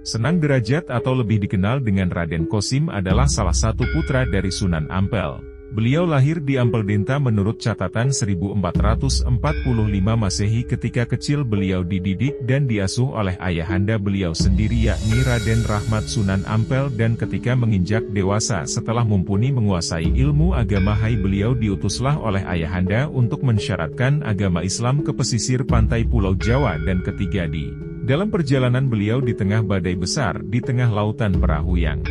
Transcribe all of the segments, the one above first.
Senang Derajat atau lebih dikenal dengan Raden Kosim adalah salah satu putra dari Sunan Ampel. Beliau lahir di Ampel Denta menurut catatan 1445 Masehi. Ketika kecil beliau dididik dan diasuh oleh ayahanda beliau sendiri yakni Raden Rahmat Sunan Ampel, dan ketika menginjak dewasa setelah mumpuni menguasai ilmu agama beliau diutuslah oleh ayahanda untuk mensyaratkan agama Islam ke pesisir pantai Pulau Jawa, dan ketiga dalam perjalanan beliau di tengah badai besar di tengah lautan perahu yang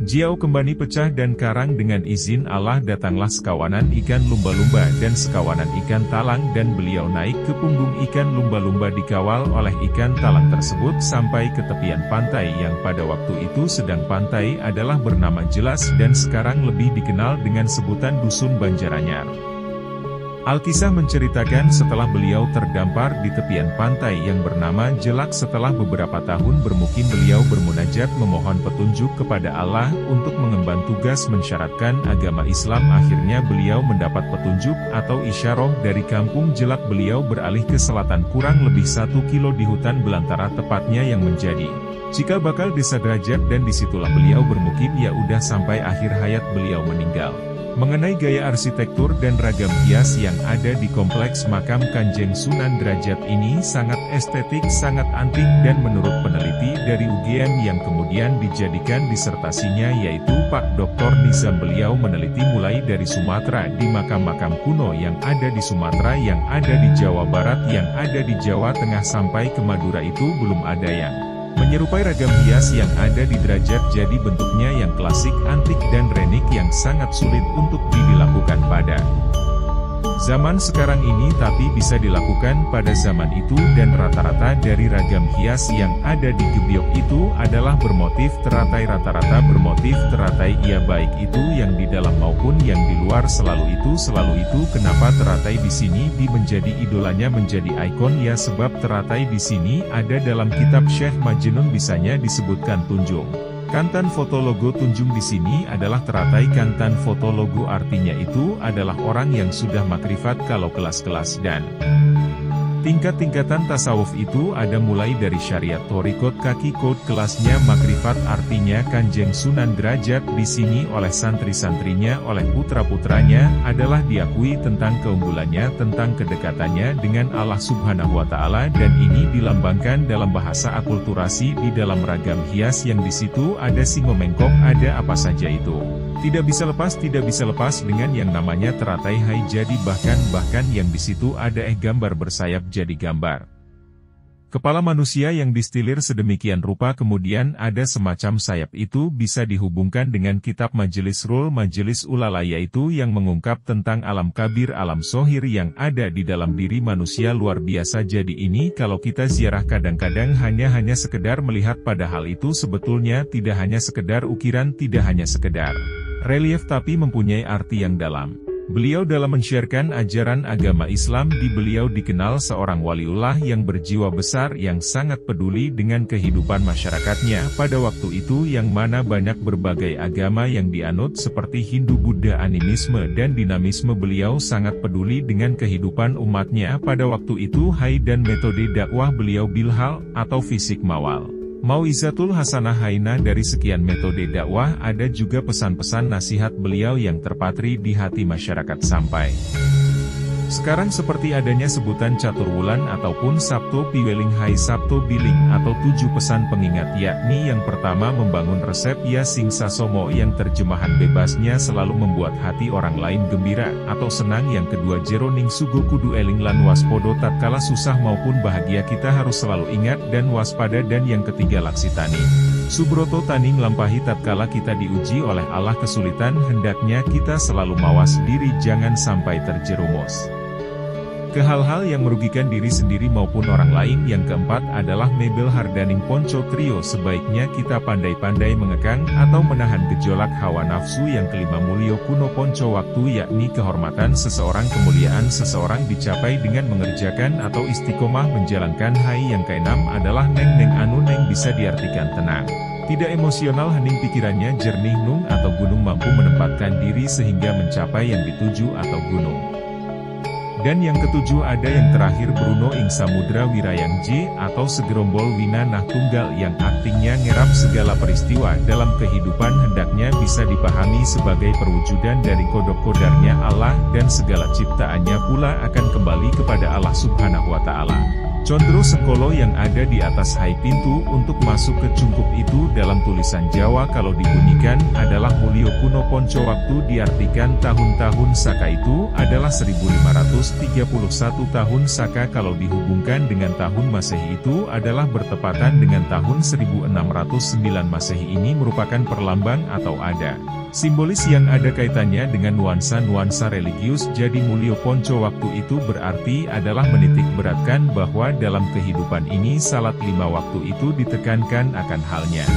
jauh kembali pecah dan karang, dengan izin Allah datanglah sekawanan ikan lumba-lumba dan sekawanan ikan talang, dan beliau naik ke punggung ikan lumba-lumba dikawal oleh ikan talang tersebut sampai ke tepian pantai yang pada waktu itu sedang pantai adalah bernama Jelas dan sekarang lebih dikenal dengan sebutan Dusun Banjaranyar. Alkisah menceritakan setelah beliau terdampar di tepian pantai yang bernama Jelak, setelah beberapa tahun bermukim beliau bermunajat memohon petunjuk kepada Allah untuk mengemban tugas mensyaratkan agama Islam. Akhirnya beliau mendapat petunjuk atau isyarah dari kampung Jelak. Beliau beralih ke selatan kurang lebih 1 kilo di hutan belantara tepatnya yang menjadi cikal bakal desa Derajat, dan disitulah beliau bermukim ya udah sampai akhir hayat beliau meninggal. Mengenai gaya arsitektur dan ragam hias yang ada di kompleks makam Kanjeng Sunan Derajat ini sangat estetik, sangat antik, dan menurut peneliti dari UGM yang kemudian dijadikan disertasinya yaitu Pak Dr. Nizam, beliau meneliti mulai dari Sumatera di makam-makam kuno yang ada di Sumatera, yang ada di Jawa Barat, yang ada di Jawa Tengah sampai ke Madura, itu belum ada yang menyerupai ragam hias yang ada di Derajat. Jadi bentuknya yang klasik, antik, dan renik yang sangat sulit untuk dilakukan pada zaman sekarang ini, tapi bisa dilakukan pada zaman itu, dan rata-rata dari ragam hias yang ada di gebyok itu adalah bermotif teratai, rata-rata bermotif teratai, ia baik itu yang di dalam maupun yang di luar, selalu itu. Kenapa teratai di sini menjadi idolanya, menjadi ikon ya, sebab teratai di sini ada dalam kitab Syekh Majnun, bisanya disebutkan tunjung. Kantan foto logo tunjung di sini adalah teratai. Kantan foto logo artinya itu adalah orang yang sudah makrifat. Kalau kelas-kelas dan tingkat-tingkatan tasawuf itu ada mulai dari syariat torikot kaki kod, kelasnya makrifat artinya Kanjeng Sunan Derajat di sini oleh santri-santrinya, oleh putra-putranya adalah diakui tentang keunggulannya, tentang kedekatannya dengan Allah Subhanahu wa Ta'ala, dan ini dilambangkan dalam bahasa akulturasi di dalam ragam hias yang di situ ada singo mengkok, ada apa saja itu. Tidak bisa lepas dengan yang namanya teratai jadi bahkan yang di situ ada gambar bersayap jadi gambar kepala manusia yang distilir sedemikian rupa, kemudian ada semacam sayap itu bisa dihubungkan dengan kitab Majelis Rul Majelis Ulala, yaitu yang mengungkap tentang alam kabir, alam sohir yang ada di dalam diri manusia, luar biasa. Jadi ini kalau kita ziarah kadang-kadang hanya sekedar melihat, padahal itu sebetulnya tidak hanya sekedar ukiran, tidak hanya sekedar relief, tapi mempunyai arti yang dalam. Beliau dalam mensyiarkan ajaran agama Islam beliau dikenal seorang waliullah yang berjiwa besar, yang sangat peduli dengan kehidupan masyarakatnya pada waktu itu, yang mana banyak berbagai agama yang dianut seperti Hindu, Buddha, animisme, dan dinamisme. Beliau sangat peduli dengan kehidupan umatnya pada waktu itu. Dan metode dakwah beliau bilhal atau fisik mawal, Mau'izatul Hasanah Hainah. Dari sekian metode dakwah ada juga pesan-pesan nasihat beliau yang terpatri di hati masyarakat sampai sekarang, seperti adanya sebutan Catur Wulan ataupun Sabto Piweling Hai, Sabto Biling, atau 7 pesan pengingat, yakni yang pertama membangun resep ya sing sasomo, yang terjemahan bebasnya selalu membuat hati orang lain gembira atau senang. Yang kedua Jeroning Sugo Kudu Eling Lan Waspodo, tatkala susah maupun bahagia kita harus selalu ingat dan waspada. Dan yang ketiga Laksitani Subroto Tani, nglampahi tatkala kita diuji oleh Allah kesulitan, hendaknya kita selalu mawas diri jangan sampai terjerumus ke hal-hal yang merugikan diri sendiri maupun orang lain. Yang keempat adalah Mebel Hardaning Ponco Trio, sebaiknya kita pandai-pandai mengekang atau menahan gejolak hawa nafsu. Yang kelima Mulyo Kuno Ponco Waktu, yakni kehormatan seseorang, kemuliaan seseorang dicapai dengan mengerjakan atau istiqomah menjalankan hai. Yang keenam adalah Neng Anu Neng, bisa diartikan tenang, tidak emosional, hening pikirannya, jernih nung atau gunung, mampu menempatkan diri sehingga mencapai yang dituju atau gunung. Dan yang ketujuh ada yang terakhir Bruno Ing Samudra Wirayang J atau segerombol Wina Nah Tunggal yang artinya ngerap segala peristiwa dalam kehidupan hendaknya bisa dipahami sebagai perwujudan dari kodok-kodarnya Allah dan segala ciptaannya pula akan kembali kepada Allah Subhanahu wa Ta'ala. Condro Sengkolo yang ada di atas hai pintu untuk masuk ke cungkup itu dalam tulisan Jawa kalau dibunyikan adalah Mulyo Kuno Ponco waktu diartikan tahun-tahun Saka itu adalah 1531 tahun Saka kalau dihubungkan dengan tahun Masehi itu adalah bertepatan dengan tahun 1609 Masehi ini merupakan perlambang atau ada simbolis yang ada kaitannya dengan nuansa-nuansa religius. Jadi Mulyo Ponco waktu itu berarti adalah menitik beratkan bahwa dalam kehidupan ini salat 5 waktu itu ditekankan akan halnya.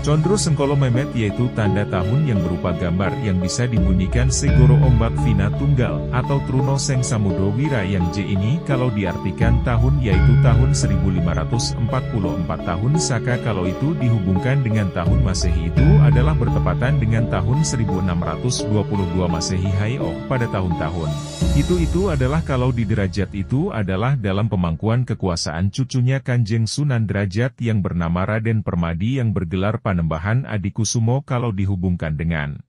Condro Sengkolo Memet yaitu tanda tahun yang berupa gambar yang bisa dibunyikan Segoro Ombak Vina Tunggal atau Truno Seng Samudra Wirayang J ini kalau diartikan tahun yaitu tahun 1544 tahun Saka kalau itu dihubungkan dengan tahun Masehi itu adalah bertepatan dengan tahun 1622 Masehi Hayo pada tahun-tahun. Itu adalah kalau di derajat itu adalah dalam pemangkuan kekuasaan cucunya Kanjeng Sunan Derajat yang bernama Raden Permadi yang bergelar Panembahan Adikusumo kalau dihubungkan dengan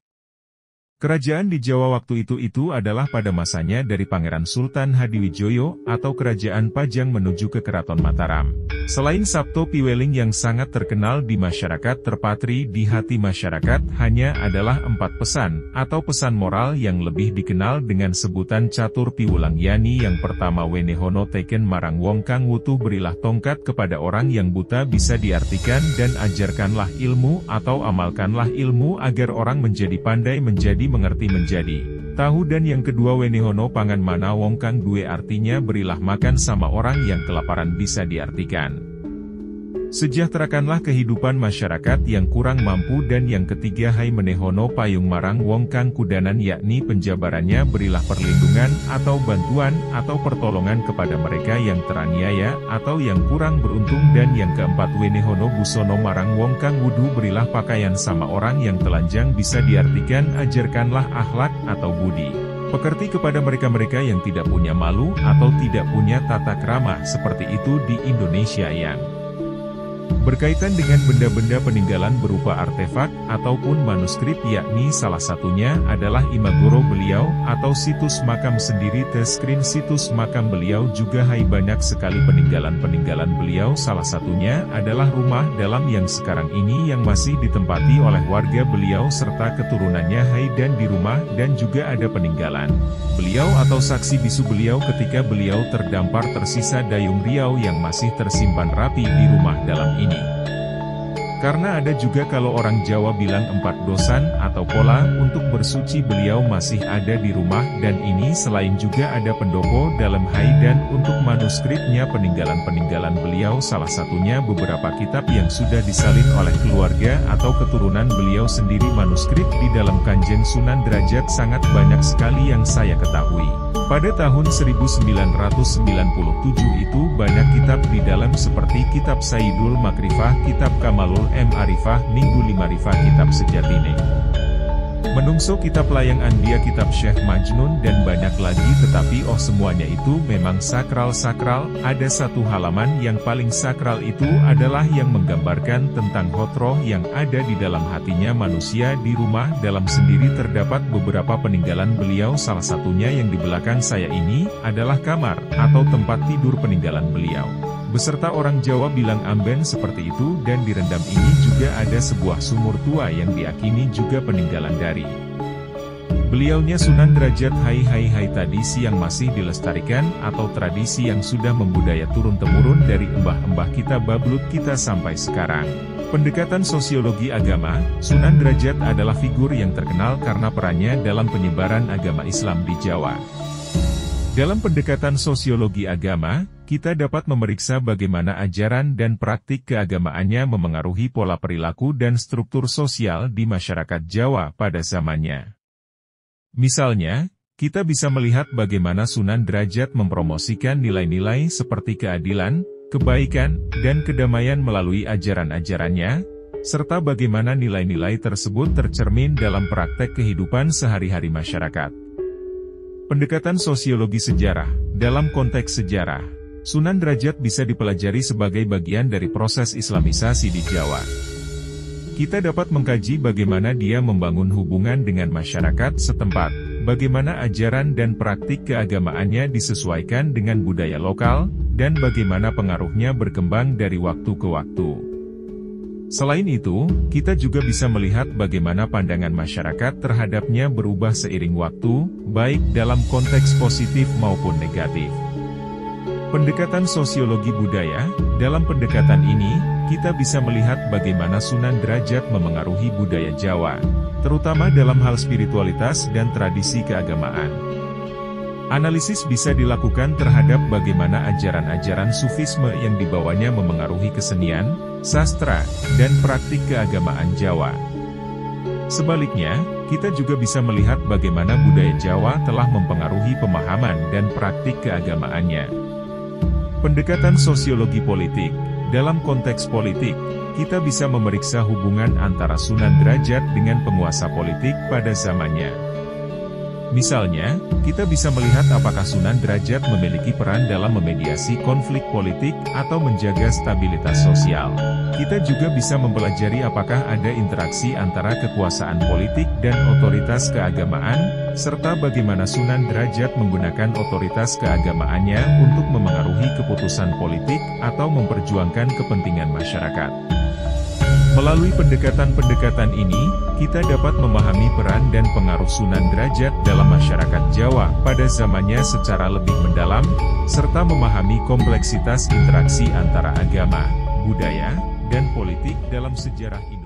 kerajaan di Jawa waktu itu adalah pada masanya dari Pangeran Sultan Hadiwijoyo atau Kerajaan Pajang menuju ke Keraton Mataram. Selain Sabto Piweling yang sangat terkenal di masyarakat terpatri di hati masyarakat hanya adalah 4 pesan atau pesan moral yang lebih dikenal dengan sebutan Catur Piwulang yani yang pertama Wenehono teken marang wong kang wutuh berilah tongkat kepada orang yang buta bisa diartikan dan ajarkanlah ilmu atau amalkanlah ilmu agar orang menjadi pandai menjadi mengerti menjadi tahu dan yang kedua Wenehono pangan mana wong kang duwe artinya berilah makan sama orang yang kelaparan bisa diartikan sejahterakanlah kehidupan masyarakat yang kurang mampu dan yang ketiga hai menehono payung marang wong kang kudanan yakni penjabarannya berilah perlindungan atau bantuan atau pertolongan kepada mereka yang teraniaya atau yang kurang beruntung dan yang keempat wenehono busono marang wong kang wudu berilah pakaian sama orang yang telanjang bisa diartikan ajarkanlah akhlak atau budi pekerti kepada mereka-mereka yang tidak punya malu atau tidak punya tata krama seperti itu di Indonesia yang berkaitan dengan benda-benda peninggalan berupa artefak ataupun manuskrip yakni salah satunya adalah Imagoro beliau atau situs makam sendiri screen situs makam beliau juga hai banyak sekali peninggalan-peninggalan beliau salah satunya adalah rumah dalam yang sekarang ini yang masih ditempati oleh warga beliau serta keturunannya hai dan di rumah dan juga ada peninggalan beliau atau saksi bisu beliau ketika beliau terdampar tersisa dayung riau yang masih tersimpan rapi di rumah dalam ini. Karena ada juga kalau orang Jawa bilang 4 dosan atau pola untuk bersuci beliau masih ada di rumah dan ini selain juga ada pendopo dalam hai dan untuk manuskripnya peninggalan-peninggalan beliau salah satunya beberapa kitab yang sudah disalin oleh keluarga atau keturunan beliau sendiri manuskrip di dalam Kanjeng Sunan Derajat sangat banyak sekali yang saya ketahui. Pada tahun 1997 itu banyak kitab di dalam seperti kitab Sayyidul Makrifah, kitab Kamalul M. Arifah, Minggu 5 Rifah, kitab Sejatine Menungso, kitab Layang Andia, kitab Syekh Majnun dan banyak lagi tetapi semuanya itu memang sakral-sakral. Ada satu halaman yang paling sakral itu adalah yang menggambarkan tentang hotroh yang ada di dalam hatinya manusia di rumah dalam sendiri terdapat beberapa peninggalan beliau salah satunya yang di belakang saya ini adalah kamar atau tempat tidur peninggalan beliau. Beserta orang Jawa bilang amben seperti itu dan di rendam ini juga ada sebuah sumur tua yang diakini juga peninggalan dari beliaunya Sunan Derajat. Hai tradisi yang masih dilestarikan atau tradisi yang sudah membudaya turun-temurun dari embah-embah kita bablut kita sampai sekarang. Pendekatan sosiologi agama, Sunan Derajat adalah figur yang terkenal karena perannya dalam penyebaran agama Islam di Jawa. Dalam pendekatan sosiologi agama, kita dapat memeriksa bagaimana ajaran dan praktik keagamaannya memengaruhi pola perilaku dan struktur sosial di masyarakat Jawa pada zamannya. Misalnya, kita bisa melihat bagaimana Sunan Derajat mempromosikan nilai-nilai seperti keadilan, kebaikan, dan kedamaian melalui ajaran-ajarannya, serta bagaimana nilai-nilai tersebut tercermin dalam praktek kehidupan sehari-hari masyarakat. Pendekatan sosiologi sejarah, dalam konteks sejarah, Sunan Derajat bisa dipelajari sebagai bagian dari proses Islamisasi di Jawa. Kita dapat mengkaji bagaimana dia membangun hubungan dengan masyarakat setempat, bagaimana ajaran dan praktik keagamaannya disesuaikan dengan budaya lokal, dan bagaimana pengaruhnya berkembang dari waktu ke waktu. Selain itu, kita juga bisa melihat bagaimana pandangan masyarakat terhadapnya berubah seiring waktu, baik dalam konteks positif maupun negatif. Pendekatan sosiologi budaya, dalam pendekatan ini, kita bisa melihat bagaimana Sunan Derajat memengaruhi budaya Jawa, terutama dalam hal spiritualitas dan tradisi keagamaan. Analisis bisa dilakukan terhadap bagaimana ajaran-ajaran Sufisme yang dibawanya memengaruhi kesenian, sastra, dan praktik keagamaan Jawa. Sebaliknya, kita juga bisa melihat bagaimana budaya Jawa telah mempengaruhi pemahaman dan praktik keagamaannya. Pendekatan sosiologi politik, dalam konteks politik, kita bisa memeriksa hubungan antara Sunan Derajat dengan penguasa politik pada zamannya. Misalnya, kita bisa melihat apakah Sunan Derajat memiliki peran dalam memediasi konflik politik atau menjaga stabilitas sosial. Kita juga bisa mempelajari apakah ada interaksi antara kekuasaan politik dan otoritas keagamaan, serta bagaimana Sunan Derajat menggunakan otoritas keagamaannya untuk memengaruhi keputusan politik atau memperjuangkan kepentingan masyarakat. Melalui pendekatan-pendekatan ini, kita dapat memahami peran dan pengaruh Sunan Derajat dalam masyarakat Jawa pada zamannya secara lebih mendalam, serta memahami kompleksitas interaksi antara agama, budaya, dan politik dalam sejarah ini.